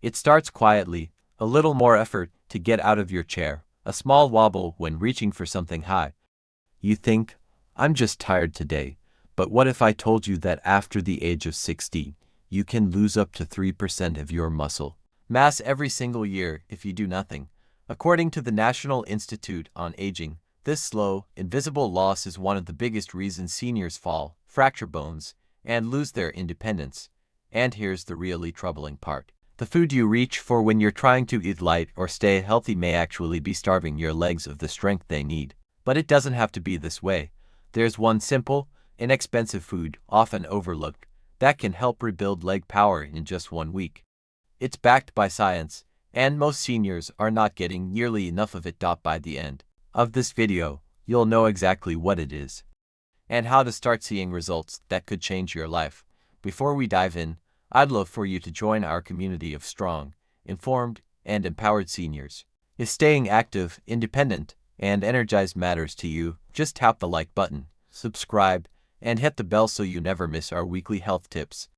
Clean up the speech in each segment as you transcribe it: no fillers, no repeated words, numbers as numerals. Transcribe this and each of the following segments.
It starts quietly, a little more effort to get out of your chair, a small wobble when reaching for something high. You think, I'm just tired today, but what if I told you that after the age of 60, you can lose up to 3% of your muscle mass every single year if you do nothing? According to the National Institute on Aging, this slow, invisible loss is one of the biggest reasons seniors fall, fracture bones, and lose their independence. And here's the really troubling part. The food you reach for when you're trying to eat light or stay healthy may actually be starving your legs of the strength they need. But it doesn't have to be this way. There's one simple, inexpensive food, often overlooked, that can help rebuild leg power in just 1 week. It's backed by science, and most seniors are not getting nearly enough of it. By the end of this video, you'll know exactly what it is and how to start seeing results that could change your life. Before we dive in, I'd love for you to join our community of strong, informed, and empowered seniors. If staying active, independent, and energized matters to you, just tap the like button, subscribe, and hit the bell so you never miss our weekly health tips.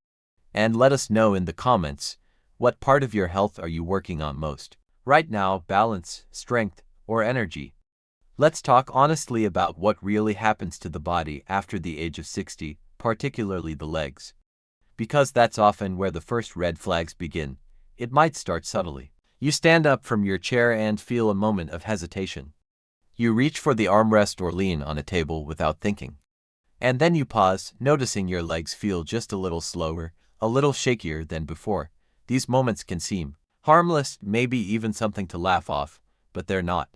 And let us know in the comments, what part of your health are you working on most right now: balance, strength, or energy? Let's talk honestly about what really happens to the body after the age of 60, particularly the legs. Because that's often where the first red flags begin. It might start subtly. You stand up from your chair and feel a moment of hesitation. You reach for the armrest or lean on a table without thinking. And then you pause, noticing your legs feel just a little slower, a little shakier than before. These moments can seem harmless, maybe even something to laugh off, but they're not.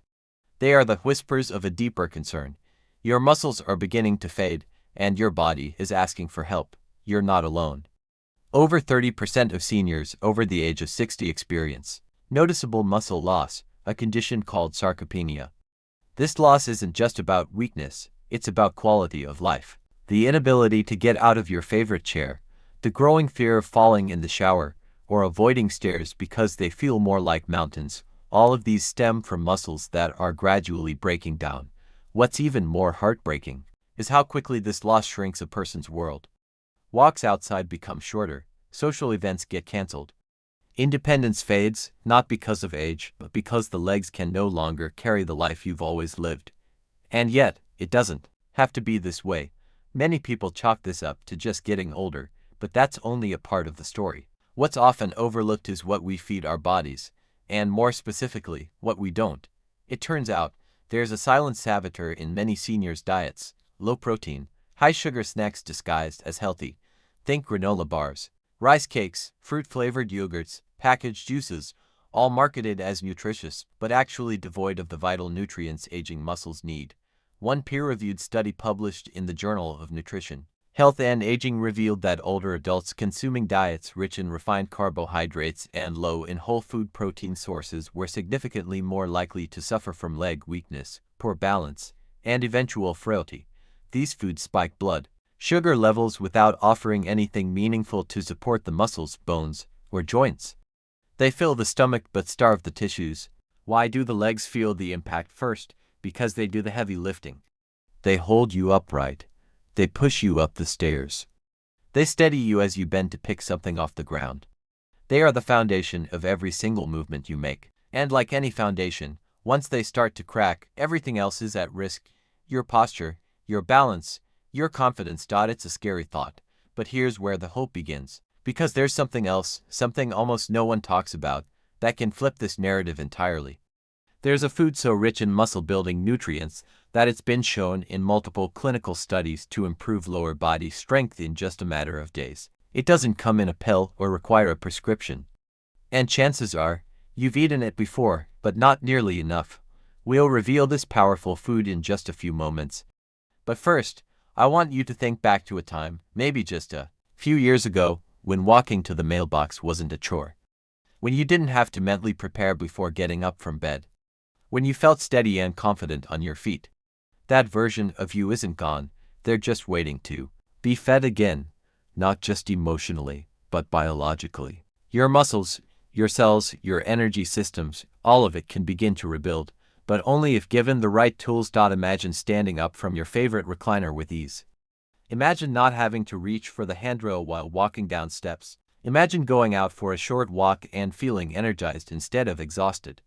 They are the whispers of a deeper concern. Your muscles are beginning to fade, and your body is asking for help. You're not alone. Over 30% of seniors over the age of 60 experience noticeable muscle loss, a condition called sarcopenia. This loss isn't just about weakness, it's about quality of life. The inability to get out of your favorite chair, the growing fear of falling in the shower, or avoiding stairs because they feel more like mountains, all of these stem from muscles that are gradually breaking down. What's even more heartbreaking is how quickly this loss shrinks a person's world. Walks outside become shorter, social events get canceled. Independence fades, not because of age, but because the legs can no longer carry the life you've always lived. And yet, it doesn't have to be this way. Many people chalk this up to just getting older, but that's only a part of the story. What's often overlooked is what we feed our bodies, and more specifically, what we don't. It turns out, there's a silent saboteur in many seniors' diets: low protein, high sugar snacks disguised as healthy. Think granola bars, rice cakes, fruit-flavored yogurts, packaged juices, all marketed as nutritious, but actually devoid of the vital nutrients aging muscles need. One peer-reviewed study published in the Journal of Nutrition, Health and Aging revealed that older adults consuming diets rich in refined carbohydrates and low in whole food protein sources were significantly more likely to suffer from leg weakness, poor balance, and eventual frailty. These foods spike blood sugar levels without offering anything meaningful to support the muscles, bones, or joints. They fill the stomach but starve the tissues. Why do the legs feel the impact first? Because they do the heavy lifting. They hold you upright. They push you up the stairs. They steady you as you bend to pick something off the ground. They are the foundation of every single movement you make. And like any foundation, once they start to crack, everything else is at risk. Your posture, your balance, your confidence. It's a scary thought, but here's where the hope begins. Because there's something else, something almost no one talks about, that can flip this narrative entirely. There's a food so rich in muscle-building nutrients that it's been shown in multiple clinical studies to improve lower body strength in just a matter of days. It doesn't come in a pill or require a prescription. And chances are, you've eaten it before, but not nearly enough. We'll reveal this powerful food in just a few moments. But first, I want you to think back to a time, maybe just a few years ago, when walking to the mailbox wasn't a chore. When you didn't have to mentally prepare before getting up from bed. When you felt steady and confident on your feet. That version of you isn't gone, they're just waiting to be fed again, not just emotionally, but biologically. Your muscles, your cells, your energy systems, all of it can begin to rebuild, but only if given the right tools. Imagine standing up from your favorite recliner with ease. Imagine not having to reach for the handrail while walking down steps. Imagine going out for a short walk and feeling energized instead of exhausted.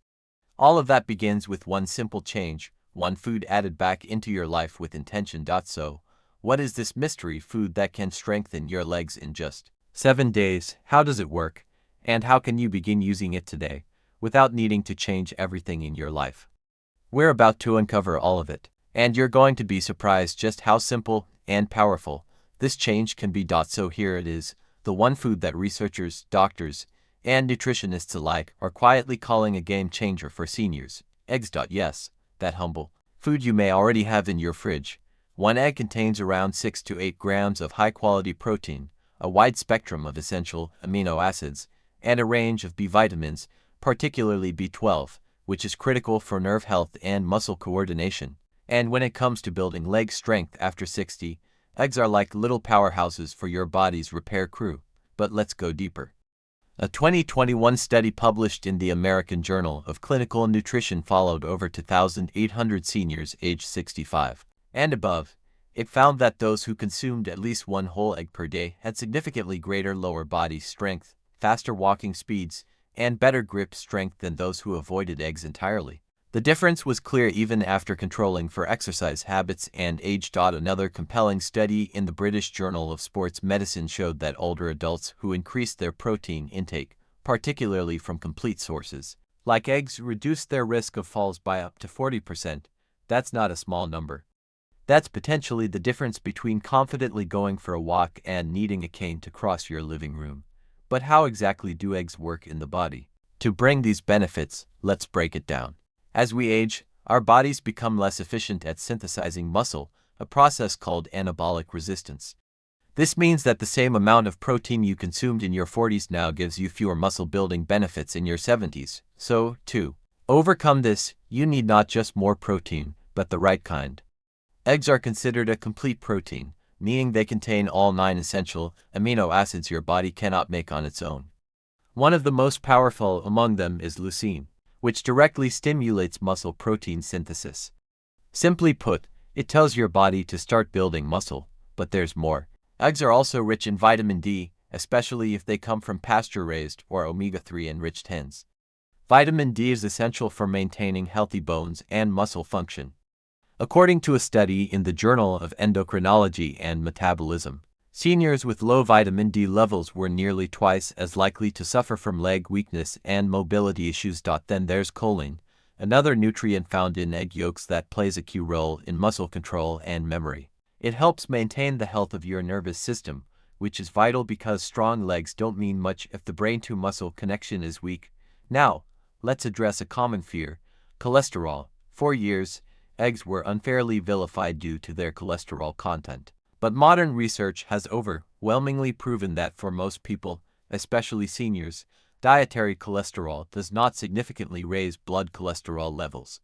All of that begins with one simple change, one food added back into your life with intention. So, what is this mystery food that can strengthen your legs in just 7 days? How does it work? And how can you begin using it today, without needing to change everything in your life? We're about to uncover all of it, and you're going to be surprised just how simple and powerful this change can be. So here it is, the one food that researchers, doctors, and nutritionists alike are quietly calling a game changer for seniors. Eggs. Yes, that humble food you may already have in your fridge. One egg contains around 6 to 8 grams of high-quality protein, a wide spectrum of essential amino acids, and a range of B vitamins, particularly B12, which is critical for nerve health and muscle coordination. And when it comes to building leg strength after 60, eggs are like little powerhouses for your body's repair crew. But let's go deeper. A 2021 study published in the American Journal of Clinical Nutrition followed over 2,800 seniors aged 65 and above. It found that those who consumed at least one whole egg per day had significantly greater lower body strength, faster walking speeds, and better grip strength than those who avoided eggs entirely. The difference was clear even after controlling for exercise habits and age. Another compelling study in the British Journal of Sports Medicine showed that older adults who increased their protein intake, particularly from complete sources, like eggs, reduced their risk of falls by up to 40%. That's not a small number. That's potentially the difference between confidently going for a walk and needing a cane to cross your living room. But how exactly do eggs work in the body? To bring these benefits, let's break it down. As we age, our bodies become less efficient at synthesizing muscle, a process called anabolic resistance. This means that the same amount of protein you consumed in your 40s now gives you fewer muscle-building benefits in your 70s. So, to overcome this, you need not just more protein, but the right kind. Eggs are considered a complete protein, meaning they contain all 9 essential amino acids your body cannot make on its own. One of the most powerful among them is leucine, which directly stimulates muscle protein synthesis. Simply put, it tells your body to start building muscle, but there's more. Eggs are also rich in vitamin D, especially if they come from pasture-raised or omega-3 enriched hens. Vitamin D is essential for maintaining healthy bones and muscle function. According to a study in the Journal of Endocrinology and Metabolism, seniors with low vitamin D levels were nearly twice as likely to suffer from leg weakness and mobility issues. Then there's choline, another nutrient found in egg yolks that plays a key role in muscle control and memory. It helps maintain the health of your nervous system, which is vital because strong legs don't mean much if the brain-to-muscle connection is weak. Now, let's address a common fear: cholesterol. For years, eggs were unfairly vilified due to their cholesterol content. But modern research has overwhelmingly proven that for most people, especially seniors, dietary cholesterol does not significantly raise blood cholesterol levels.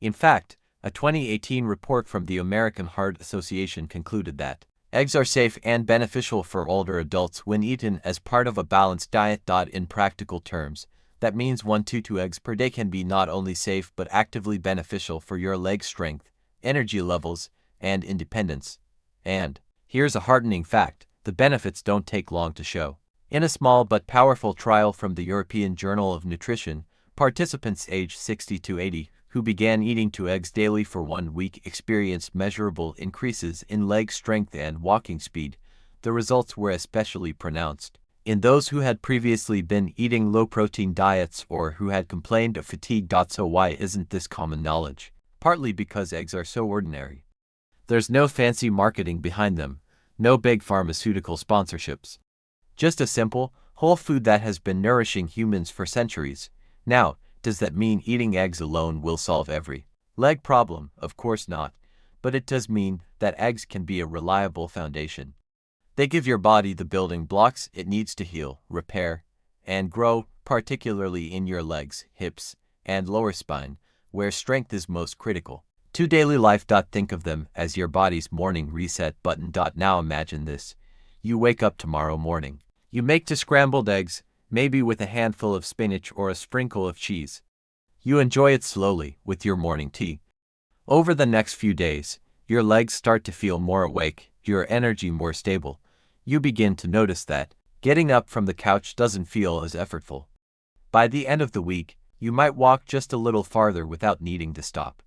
In fact, a 2018 report from the American Heart Association concluded that eggs are safe and beneficial for older adults when eaten as part of a balanced diet. In practical terms, that means 1 to 2 eggs per day can be not only safe but actively beneficial for your leg strength, energy levels, and independence. And here's a heartening fact: the benefits don't take long to show. In a small but powerful trial from the European Journal of Nutrition, participants aged 60 to 80 who began eating 2 eggs daily for 1 week experienced measurable increases in leg strength and walking speed. The results were especially pronounced in those who had previously been eating low-protein diets or who had complained of fatigue. So why isn't this common knowledge? Partly because eggs are so ordinary. There's no fancy marketing behind them, no big pharmaceutical sponsorships. Just a simple, whole food that has been nourishing humans for centuries. Now, does that mean eating eggs alone will solve every leg problem? Of course not, but it does mean that eggs can be a reliable foundation. They give your body the building blocks it needs to heal, repair, and grow, particularly in your legs, hips, and lower spine, where strength is most critical. To daily life. Think of them as your body's morning reset button. Now imagine this: you wake up tomorrow morning. You make 2 scrambled eggs, maybe with a handful of spinach or a sprinkle of cheese. You enjoy it slowly with your morning tea. Over the next few days, your legs start to feel more awake, your energy more stable. You begin to notice that Getting up from the couch doesn't feel as effortful. By the end of the week, you might walk just a little farther without needing to stop.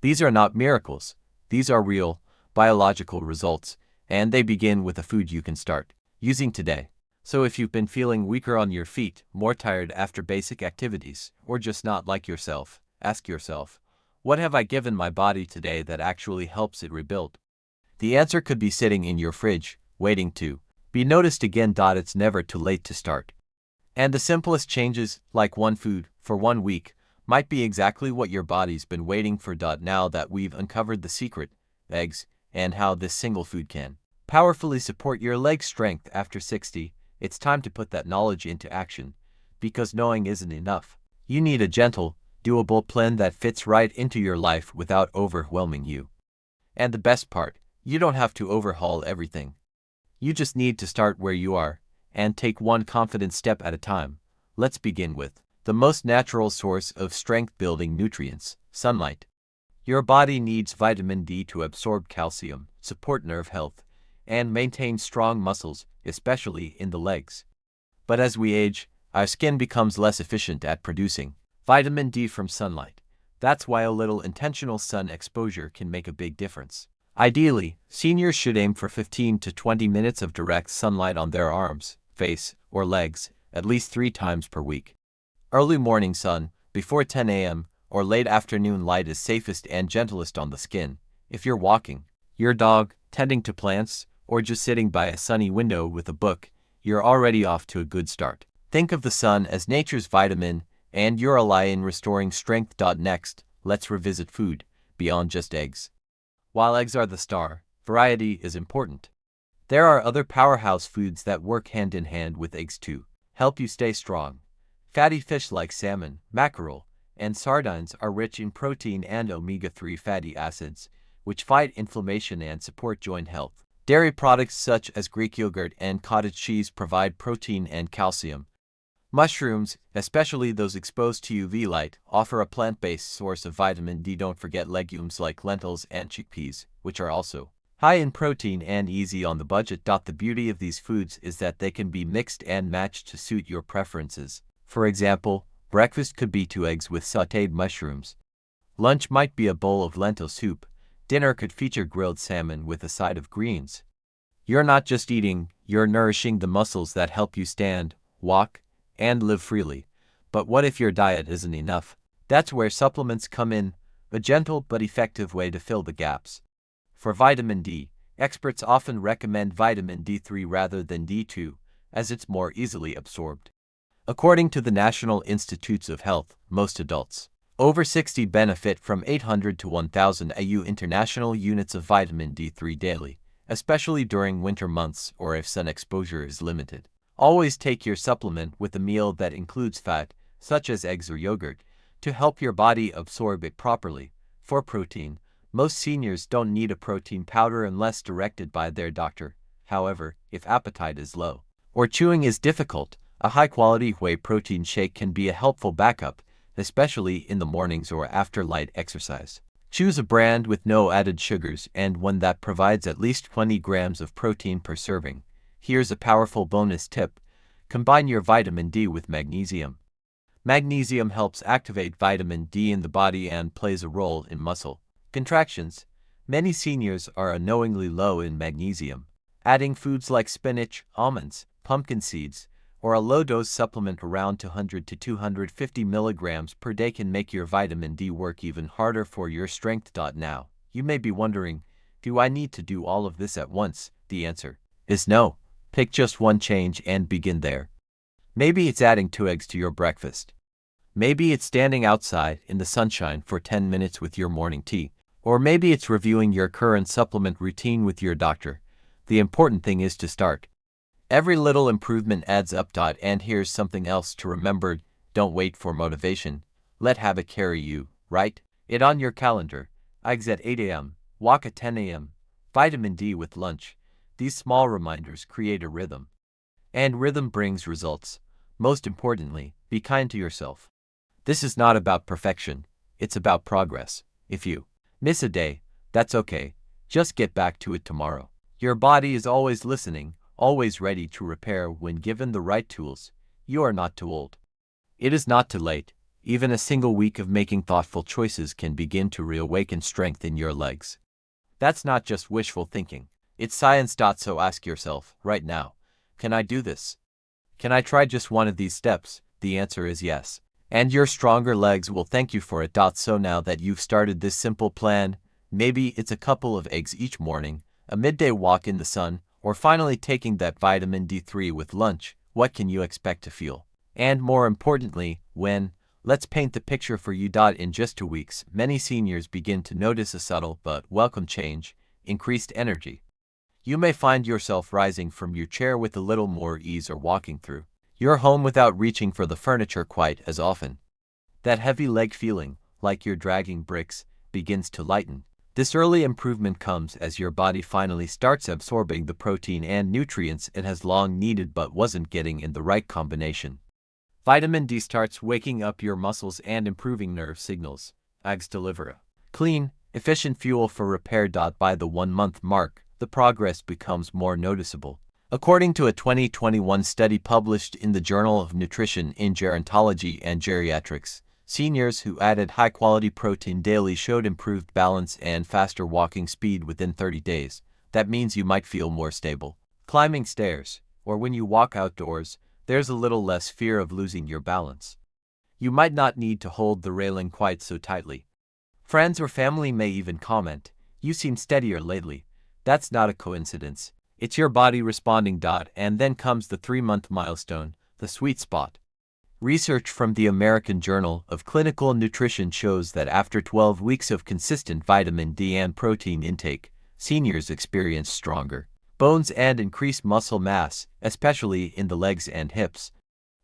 These are not miracles. These are real, biological results, and they begin with a food you can start using today. So if you've been feeling weaker on your feet, more tired after basic activities, or just not like yourself, ask yourself, what have I given my body today that actually helps it rebuild? The answer could be sitting in your fridge, waiting to be noticed again. It's never too late to start. And the simplest changes, like one food for 1 week, might be exactly what your body's been waiting for. Now that we've uncovered the secret, eggs, and how this single food can powerfully support your leg strength after 60, it's time to put that knowledge into action, because knowing isn't enough. You need a gentle, doable plan that fits right into your life without overwhelming you. And the best part, you don't have to overhaul everything. You just need to start where you are, and take one confident step at a time. Let's begin with the most natural source of strength-building nutrients, sunlight. Your body needs vitamin D to absorb calcium, support nerve health, and maintain strong muscles, especially in the legs. But as we age, our skin becomes less efficient at producing vitamin D from sunlight. That's why a little intentional sun exposure can make a big difference. Ideally, seniors should aim for 15 to 20 minutes of direct sunlight on their arms, face, or legs, at least 3 times per week. Early morning sun, before 10 a.m., or late afternoon light is safest and gentlest on the skin. If you're walking your dog, tending to plants, or just sitting by a sunny window with a book, you're already off to a good start. Think of the sun as nature's vitamin, and you're ally in restoring strength. Next, let's revisit food, beyond just eggs. While eggs are the star, variety is important. There are other powerhouse foods that work hand in hand with eggs to help you stay strong. Fatty fish like salmon, mackerel, and sardines are rich in protein and omega-3 fatty acids, which fight inflammation and support joint health. Dairy products such as Greek yogurt and cottage cheese provide protein and calcium. Mushrooms, especially those exposed to UV light, offer a plant-based source of vitamin D. Don't forget legumes like lentils and chickpeas, which are also high in protein and easy on the budget. The beauty of these foods is that they can be mixed and matched to suit your preferences. For example, breakfast could be 2 eggs with sautéed mushrooms. Lunch might be a bowl of lentil soup. Dinner could feature grilled salmon with a side of greens. You're not just eating, you're nourishing the muscles that help you stand, walk, and live freely. But what if your diet isn't enough? That's where supplements come in, a gentle but effective way to fill the gaps. For vitamin D, experts often recommend vitamin D3 rather than D2, as it's more easily absorbed. According to the National Institutes of Health, most adults over 60 benefit from 800 to 1,000 AU international units of vitamin D3 daily, especially during winter months or if sun exposure is limited. Always take your supplement with a meal that includes fat, such as eggs or yogurt, to help your body absorb it properly. For protein, most seniors don't need a protein powder unless directed by their doctor. However, if appetite is low or chewing is difficult, a high-quality whey protein shake can be a helpful backup, especially in the mornings or after light exercise. Choose a brand with no added sugars and one that provides at least 20 grams of protein per serving. Here's a powerful bonus tip. Combine your vitamin D with magnesium. Magnesium helps activate vitamin D in the body and plays a role in muscle contractions. Many seniors are unknowingly low in magnesium. Adding foods like spinach, almonds, pumpkin seeds, or a low-dose supplement around 200 to 250 milligrams per day can make your vitamin D work even harder for your strength. Now, you may be wondering, do I need to do all of this at once? The answer is no. Pick just one change and begin there. Maybe it's adding 2 eggs to your breakfast. Maybe it's standing outside in the sunshine for 10 minutes with your morning tea. Or maybe it's reviewing your current supplement routine with your doctor. The important thing is to start. Every little improvement adds up. And here's something else to remember. Don't wait for motivation. Let habit carry you. Write it on your calendar. Eggs at 8 a.m., walk at 10 a.m., vitamin D with lunch. These small reminders create a rhythm. And rhythm brings results. Most importantly, be kind to yourself. This is not about perfection. It's about progress. If you miss a day, that's okay. Just get back to it tomorrow. Your body is always listening. always ready to repair when given the right tools. You are not too old. It is not too late. Even a single week of making thoughtful choices can begin to reawaken strength in your legs. That's not just wishful thinking. It's science. So ask yourself, right now, can I do this? Can I try just one of these steps? The answer is yes. And your stronger legs will thank you for it. So now that you've started this simple plan, maybe it's a couple of eggs each morning, a midday walk in the sun, or finally taking that vitamin D3 with lunch, what can you expect to feel? And more importantly, when? Let's paint the picture for you. In just 2 weeks, many seniors begin to notice a subtle but welcome change: increased energy. You may find yourself rising from your chair with a little more ease or walking through your home without reaching for the furniture quite as often. That heavy leg feeling, like you're dragging bricks, begins to lighten. This early improvement comes as your body finally starts absorbing the protein and nutrients it has long needed but wasn't getting in the right combination. Vitamin D starts waking up your muscles and improving nerve signals. Eggs deliver a clean, efficient fuel for repair. By the 1-month mark, the progress becomes more noticeable. According to a 2021 study published in the Journal of Nutrition in Gerontology and Geriatrics, seniors who added high-quality protein daily showed improved balance and faster walking speed within 30 days. That means you might feel more stable climbing stairs, or when you walk outdoors, there's a little less fear of losing your balance. You might not need to hold the railing quite so tightly. Friends or family may even comment, "You seem steadier lately." That's not a coincidence. It's your body responding. And then comes the 3-month milestone, the sweet spot. Research from the American Journal of Clinical Nutrition shows that after 12 weeks of consistent vitamin D and protein intake, seniors experience stronger bones and increased muscle mass, especially in the legs and hips.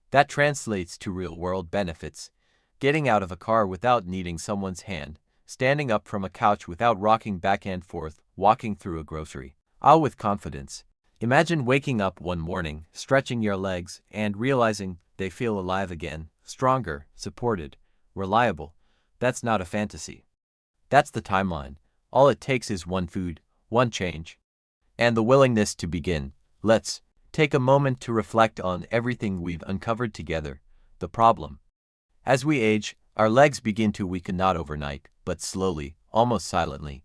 That translates to real-world benefits: getting out of a car without needing someone's hand, standing up from a couch without rocking back and forth, walking through a grocery aisle with confidence. Imagine waking up one morning, stretching your legs, and realizing they feel alive again, stronger, supported, reliable. That's not a fantasy. That's the timeline. All it takes is one food, one change, and the willingness to begin. Let's take a moment to reflect on everything we've uncovered together. The problem: as we age, our legs begin to weaken, not overnight, but slowly, almost silently.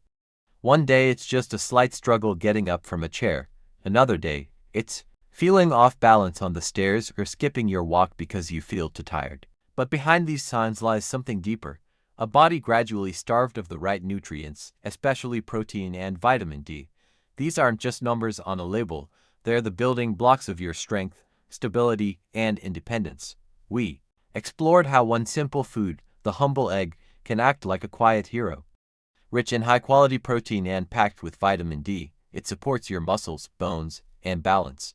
One day it's just a slight struggle getting up from a chair. Another day, it's feeling off balance on the stairs or skipping your walk because you feel too tired. But behind these signs lies something deeper: a body gradually starved of the right nutrients, especially protein and vitamin D. These aren't just numbers on a label, they're the building blocks of your strength, stability, and independence. We explored how one simple food, the humble egg, can act like a quiet hero. Rich in high-quality protein and packed with vitamin D, it supports your muscles, bones, and balance.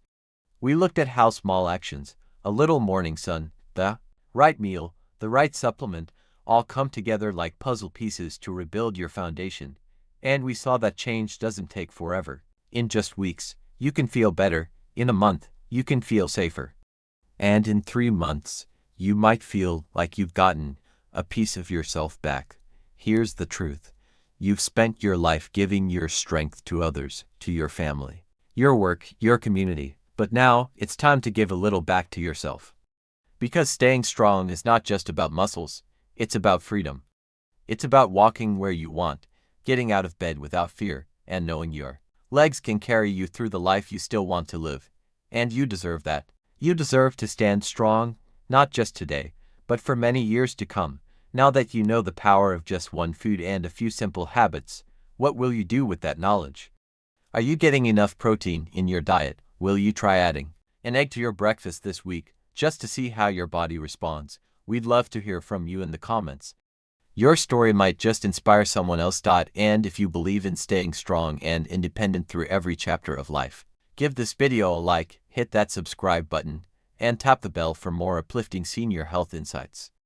We looked at how small actions, a little morning sun, the right meal, the right supplement, all come together like puzzle pieces to rebuild your foundation. And we saw that change doesn't take forever. In just weeks, you can feel better. In a month, you can feel safer. And in 3 months, you might feel like you've gotten a piece of yourself back. Here's the truth: you've spent your life giving your strength to others, to your family, your work, your community. But now, it's time to give a little back to yourself. Because staying strong is not just about muscles, it's about freedom. It's about walking where you want, getting out of bed without fear, and knowing your legs can carry you through the life you still want to live. And you deserve that. You deserve to stand strong, not just today, but for many years to come. Now that you know the power of just one food and a few simple habits, what will you do with that knowledge? Are you getting enough protein in your diet? Will you try adding an egg to your breakfast this week, just to see how your body responds? We'd love to hear from you in the comments. Your story might just inspire someone else. And if you believe in staying strong and independent through every chapter of life, give this video a like, hit that subscribe button, and tap the bell for more uplifting senior health insights.